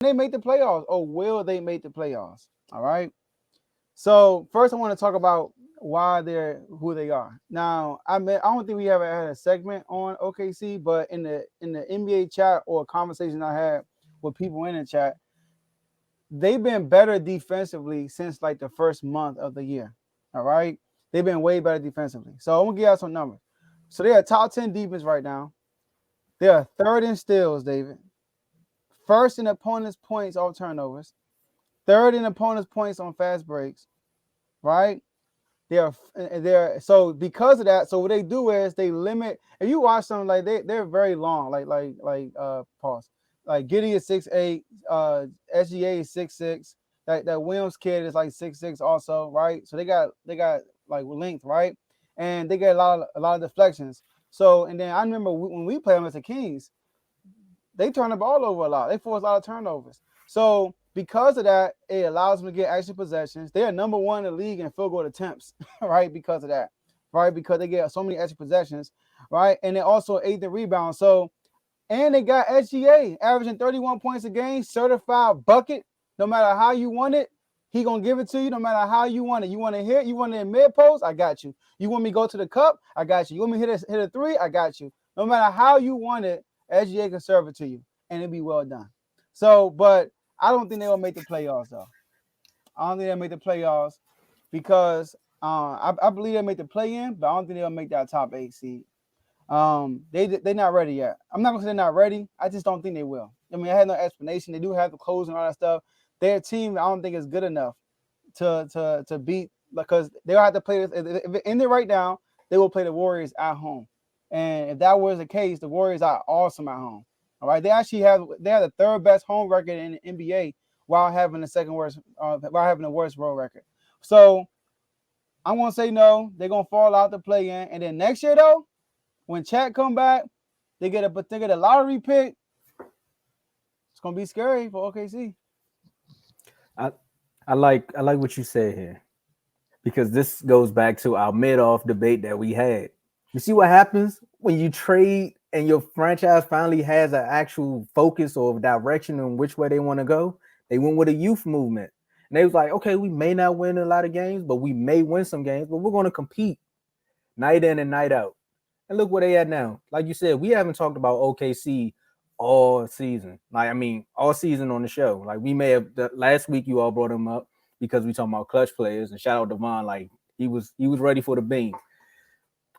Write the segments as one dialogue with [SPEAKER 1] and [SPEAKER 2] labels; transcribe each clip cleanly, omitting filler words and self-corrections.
[SPEAKER 1] they make the playoffs, or will they make the playoffs? All right. So first, I want to talk about why they're who they are. Now, I don't think we ever had a segment on OKC, but in the NBA chat or conversation I had with people in the chat, they've been better defensively since like the first month of the year. All right, they've been way better defensively. So I'm gonna give you some numbers. So they are top 10 defense right now. They are third in steals, David. First in opponents' points off turnovers. Third in opponents' points on fast breaks. Right? They're so because of that. So what they do is they limit. If you watch them, like they're very long. Pause. Like Giddy is 6'8", SGA is 6'6". That Williams kid is like 6'6" also, right? So they got like length, right? And they get a lot of deflections. So and then I remember when we played them as the Kings, they turn the ball over a lot. They force a lot of turnovers. So because of that, it allows them to get extra possessions. They are number one in the league in field goal attempts, right? Because of that, right? Because they get so many extra possessions, right? And they also aid the rebound. So, and they got SGA averaging 31 points a game, certified bucket. No matter how you want it, he gonna give it to you. No matter how you want it. You want to hit? You want it in mid post? I got you. You want me to go to the cup? I got you. You want me to hit a three? I got you. No matter how you want it, SGA can serve it to you, and it'll be well done. So, but I don't think they will make the playoffs though. I don't think they'll make the playoffs because I believe they'll make the play in, but I don't think they'll make that top 8 seed. They're not ready yet. I'm not gonna say they're not ready. I just don't think they will. I mean, I had no explanation. They do have the clothes and all that stuff. Their team, I don't think is good enough to beat, because they'll have to play this. If it ended right now, they will play the Warriors at home. And if that was the case, the Warriors are awesome at home. All right, they have the third best home record in the NBA while having the second worst, while having the worst road record. So I'm gonna say no. They're gonna fall out to play in, and then next year though, when Chat come back, they get a lottery pick. It's gonna be scary for OKC.
[SPEAKER 2] I I like what you said here, because this goes back to our mid-off debate that we had. You see what happens when you trade and your franchise finally has an actual focus or direction on which way they want to go? They went with a youth movement. And they was like, okay, we may not win a lot of games, but we may win some games, but we're going to compete night in and night out. And look where they at now. Like you said, we haven't talked about OKC all season. Like, I mean, all season on the show. Like, we may have last week you all brought him up because we talking about clutch players, and shout out Devon, like he was ready for the beam.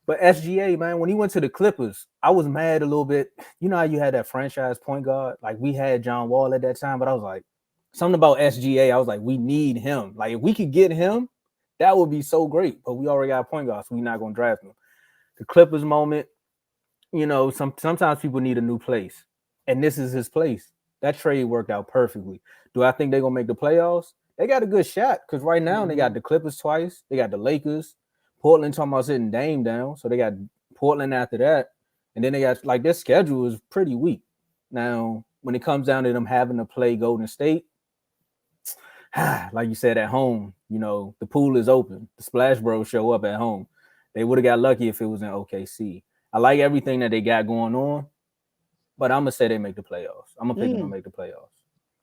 [SPEAKER 2] But SGA, man, when he went to the Clippers, I was mad a little bit. You know how you had that franchise point guard? Like, we had John Wall at that time, but I was like, something about SGA, I was like, we need him. Like, if we could get him, that would be so great. But we already got a point guard, so we're not gonna draft him. The Clippers moment, sometimes people need a new place. And this is his place. That trade worked out perfectly. Do I think they're gonna make the playoffs? They got a good shot, because right now they got the Clippers twice, they got the Lakers, Portland talking about sitting Dame down, so they got Portland after that, and then they got, like, their schedule is pretty weak. Now, when it comes down to them having to play Golden State, like you said, at home, the pool is open. The Splash Bros show up at home. They would have got lucky if it was in OKC. I like everything that they got going on, but I'm gonna say they make the playoffs. I'm gonna pick them to make the playoffs,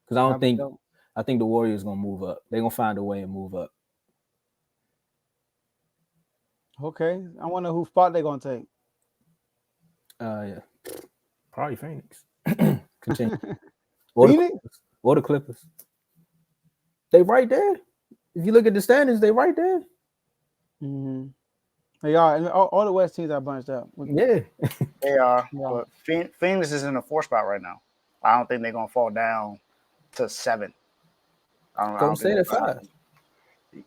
[SPEAKER 2] because I think the Warriors gonna move up. They're gonna find a way and move up.
[SPEAKER 1] Okay, I wonder who spot they're gonna take.
[SPEAKER 2] Yeah, probably Phoenix. Continue.
[SPEAKER 1] Phoenix
[SPEAKER 2] Or the Clippers. They right there. If you look at the standings, they right there.
[SPEAKER 1] Mm-hmm. They are, and all the West teams are bunched up.
[SPEAKER 2] Yeah,
[SPEAKER 3] They are,
[SPEAKER 1] Yeah.
[SPEAKER 3] but Phoenix is in the 4th spot right now. I don't think they're gonna fall down to 7. I
[SPEAKER 2] Golden
[SPEAKER 3] don't
[SPEAKER 2] State
[SPEAKER 3] think
[SPEAKER 2] at
[SPEAKER 3] that's gonna
[SPEAKER 2] 5.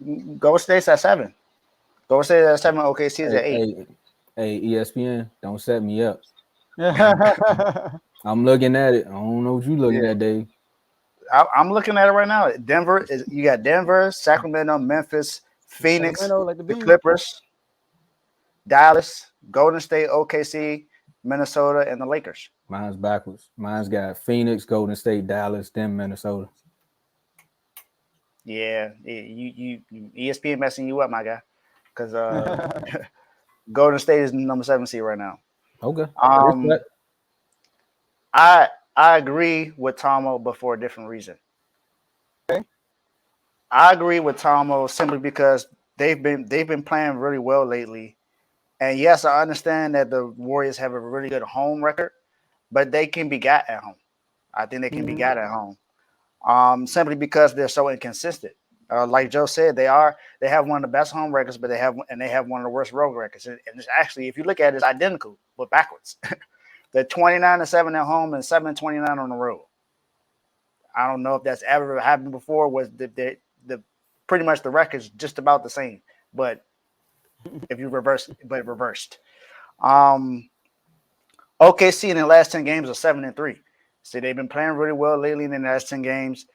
[SPEAKER 3] happen. Go State's at 7. Go State at 7. OKC is at 8.
[SPEAKER 2] Hey, ESPN, don't set me up.
[SPEAKER 1] Yeah.
[SPEAKER 2] I'm looking at it. I don't know what you looking
[SPEAKER 3] Yeah.
[SPEAKER 2] at, Dave.
[SPEAKER 3] I'm looking at it right now. You got Denver, Sacramento, Memphis, Phoenix,
[SPEAKER 1] Sacramento, like the
[SPEAKER 3] the
[SPEAKER 1] Bean.
[SPEAKER 3] Clippers, Dallas, Golden State, OKC, Minnesota, and the Lakers.
[SPEAKER 2] Mine's backwards. Mine's got Phoenix, Golden State, Dallas, then Minnesota.
[SPEAKER 3] Yeah, you ESPN messing you up, my guy, because Golden State is number 7 seed right now.
[SPEAKER 2] Okay.
[SPEAKER 3] Um, I I agree with Tomo, but for a different reason.
[SPEAKER 1] Okay.
[SPEAKER 3] I agree with Tomo simply because they've been playing really well lately. And yes, I understand that the Warriors have a really good home record, but they can be got at home. I think they can be
[SPEAKER 1] Mhm.
[SPEAKER 3] got at home. Simply because they're so inconsistent. Like Joe said, they have one of the best home records, but they have one of the worst road records. And it's actually, if you look at it, it's identical, but backwards. They're 29-7 at home and 7-29 on the road. I don't know if that's ever happened before. Was the pretty much the record's just about the same, but if you reverse, but reversed. Um, OKC in the last 10 games are 7-3. See, they've been playing really well lately in the last 10 games.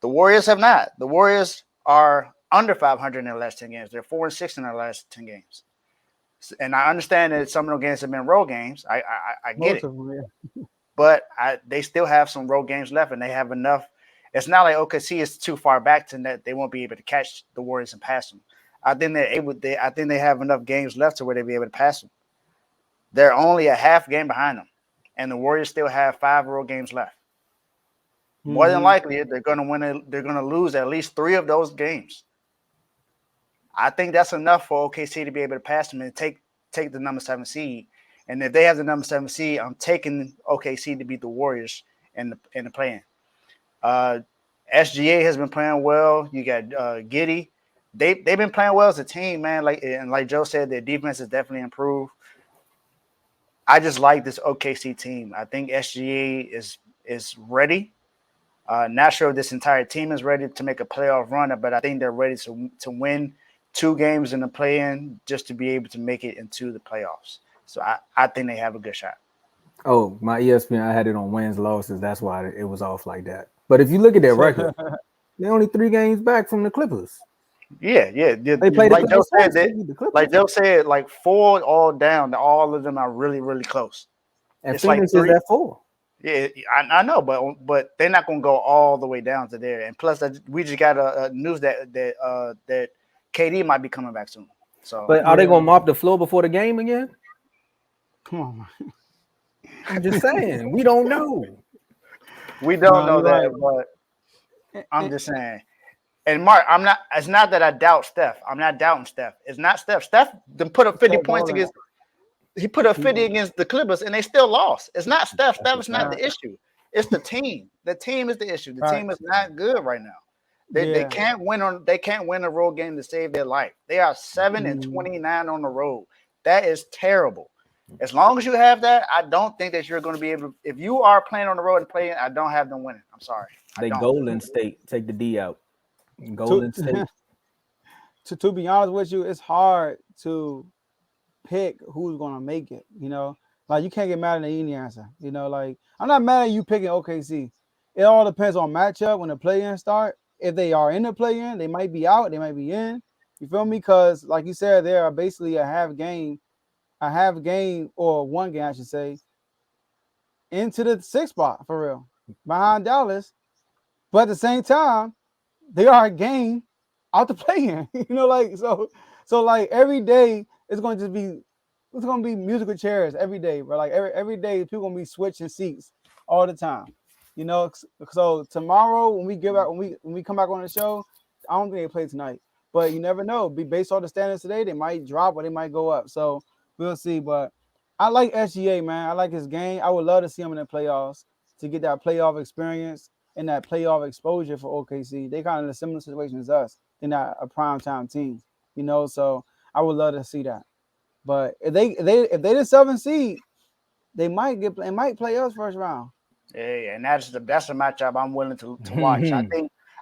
[SPEAKER 3] The Warriors have not. The Warriors are under 500 in their last 10 games. They're 4-6 in their last 10 games. And I understand that some of the games have been road games. I get
[SPEAKER 1] Most
[SPEAKER 3] it,
[SPEAKER 1] of them, yeah.
[SPEAKER 3] but they still have some road games left, and they have enough. It's not like OKC is too far back to that they won't be able to catch the Warriors and pass them. I think they're able. I think they have enough games left to where they'll be able to pass them. They're only a half game behind them, and the Warriors still have 5 road games left. More than
[SPEAKER 1] Mhm.
[SPEAKER 3] likely, they're going to win. They're going to lose at least 3 of those games. I think that's enough for OKC to be able to pass them and take the number 7 seed. And if they have the number 7 seed, I'm taking OKC to beat the Warriors in the play-in. Uh, SGA has been playing well. You got Giddy. They've been playing well as a team, man. Like Joe said, their defense has definitely improved. I just like this OKC team. I think SGA is ready. Not sure if this entire team is ready to make a playoff run, but I think they're ready to win 2 games in the play-in just to be able to make it into the playoffs. So I think they have a good shot.
[SPEAKER 2] Oh, my ESPN, I had it on wins losses. That's why it was off like that. But if you look at their record, they're only 3 games back from the Clippers.
[SPEAKER 3] Yeah.
[SPEAKER 2] They played the
[SPEAKER 3] Like Joe
[SPEAKER 2] Clippers
[SPEAKER 3] said,
[SPEAKER 2] twice. They beat the
[SPEAKER 3] like
[SPEAKER 2] Clippers.
[SPEAKER 3] Joe said, like 4 all down. All of them are really, really close.
[SPEAKER 2] And
[SPEAKER 3] It's like
[SPEAKER 2] Phoenix is
[SPEAKER 3] 3.
[SPEAKER 2] at 4.
[SPEAKER 3] Yeah, I know, but they're not going to go all the way down to there. And plus, we just got a news that KD might be coming back soon. So
[SPEAKER 2] But are they
[SPEAKER 1] Yeah.
[SPEAKER 2] going to mop the floor before the game again?
[SPEAKER 1] Come on, man.
[SPEAKER 2] I'm just saying. We don't know.
[SPEAKER 3] we don't
[SPEAKER 1] No,
[SPEAKER 3] know
[SPEAKER 1] you're right.
[SPEAKER 3] that, but I'm
[SPEAKER 1] And-
[SPEAKER 3] just saying. And Mark, I'm not. It's not that I doubt Steph. I'm not doubting Steph. It's not Steph. Steph then put up 50
[SPEAKER 1] Steph
[SPEAKER 3] points
[SPEAKER 1] balling.
[SPEAKER 3] against. He put up
[SPEAKER 1] He
[SPEAKER 3] 50
[SPEAKER 1] ball-
[SPEAKER 3] against the Clippers, and they still lost. It's not Steph.
[SPEAKER 2] That's
[SPEAKER 3] Steph
[SPEAKER 2] a
[SPEAKER 3] is not
[SPEAKER 2] fact.
[SPEAKER 1] uh,
[SPEAKER 3] the issue. It's the team. The team is the issue. The team is
[SPEAKER 1] facts.
[SPEAKER 3] not good right now. They
[SPEAKER 1] Yeah.
[SPEAKER 3] can't win on. They can't win a road game to save their life. They are 7 and
[SPEAKER 1] Mhm.
[SPEAKER 3] 29 on the road. That is terrible. As long as you have that, I don't think that you're going to be able to. If you are playing on the road and playing, I don't have them winning. I'm sorry. I
[SPEAKER 2] They
[SPEAKER 3] don't.
[SPEAKER 2] Golden State. Take the D out.
[SPEAKER 1] To,
[SPEAKER 2] Golden State.
[SPEAKER 1] to be honest with you, it's hard to pick who's gonna make it. Like you can't get mad at any answer. Like I'm not mad at you picking OKC. It all depends on matchup when the play-in start. If they are in the play-in, they might be out, they might be in. You feel me? Because like you said, they are basically a half game or 1 game, I should say, into the 6th spot for real, behind Dallas. But at the same time, they are a game out the play-in. Like so like every day it's gonna be musical chairs every day, bro. Like every day people gonna be switching seats all the time. So tomorrow when we give out when we come back on the show, I don't think they play tonight. But you never know. Be based on the standings today, they might drop or they might go up. So we'll see. But I like SGA, man. I like his game. I would love to see him in the playoffs to get that playoff experience and that playoff exposure for OKC. They kind of in a similar situation as us. They're not a prime time team, So I would love to see that. But if they the 7 seed, they might play us first round.
[SPEAKER 3] Yeah, and that's a matchup I'm willing to watch.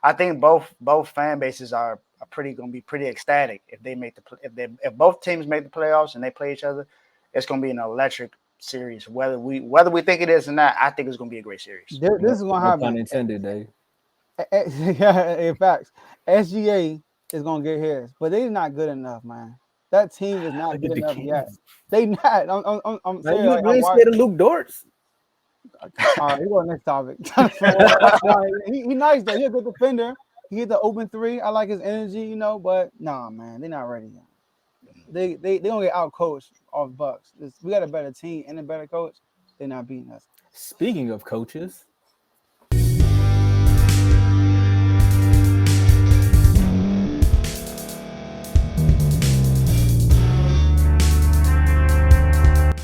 [SPEAKER 3] I think both fan bases are pretty going to be pretty ecstatic if they make if both teams make the playoffs and they play each other. It's going to be an electric series. Whether we think it is or not, I think it's going to be a great series.
[SPEAKER 1] This is gonna
[SPEAKER 2] No pun
[SPEAKER 1] happen.
[SPEAKER 2] intended, Dave.
[SPEAKER 1] Yeah, in fact, SGA is gonna get his, but they're not good enough, man. That team is not
[SPEAKER 2] Look at
[SPEAKER 1] good
[SPEAKER 2] the
[SPEAKER 1] enough yet.
[SPEAKER 2] Kings.
[SPEAKER 1] They not. I'm
[SPEAKER 2] Now
[SPEAKER 1] serious. Like
[SPEAKER 2] you
[SPEAKER 1] I
[SPEAKER 2] ain't
[SPEAKER 1] watch.
[SPEAKER 2] scared of Luke Dortz.
[SPEAKER 1] All right, we go to the next topic. Nah, he nice though. He's a good defender. He hit the open 3. I like his energy, but nah, man, they're not ready yet. They gonna get out coached off Bucks. We got a better team and a better coach. They're not beating us.
[SPEAKER 2] Speaking of coaches,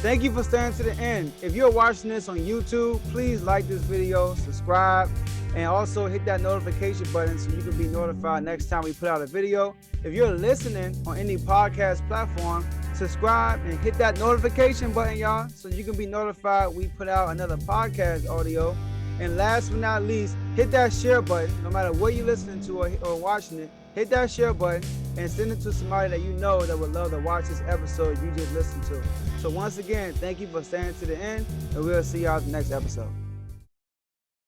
[SPEAKER 1] Thank you for staying to the end. If you're watching this on YouTube, please like this video, subscribe, and also hit that notification button so you can be notified next time we put out a video. If you're listening on any podcast platform, subscribe and hit that notification button, y'all, so you can be notified we put out another podcast audio. And last but not least, hit that share button. No matter what you're listening to or watching it, hit that share button and send it to somebody that you know that would love to watch this episode you just listened to. So once again, thank you for staying to the end, and we'll see y'all at the next episode.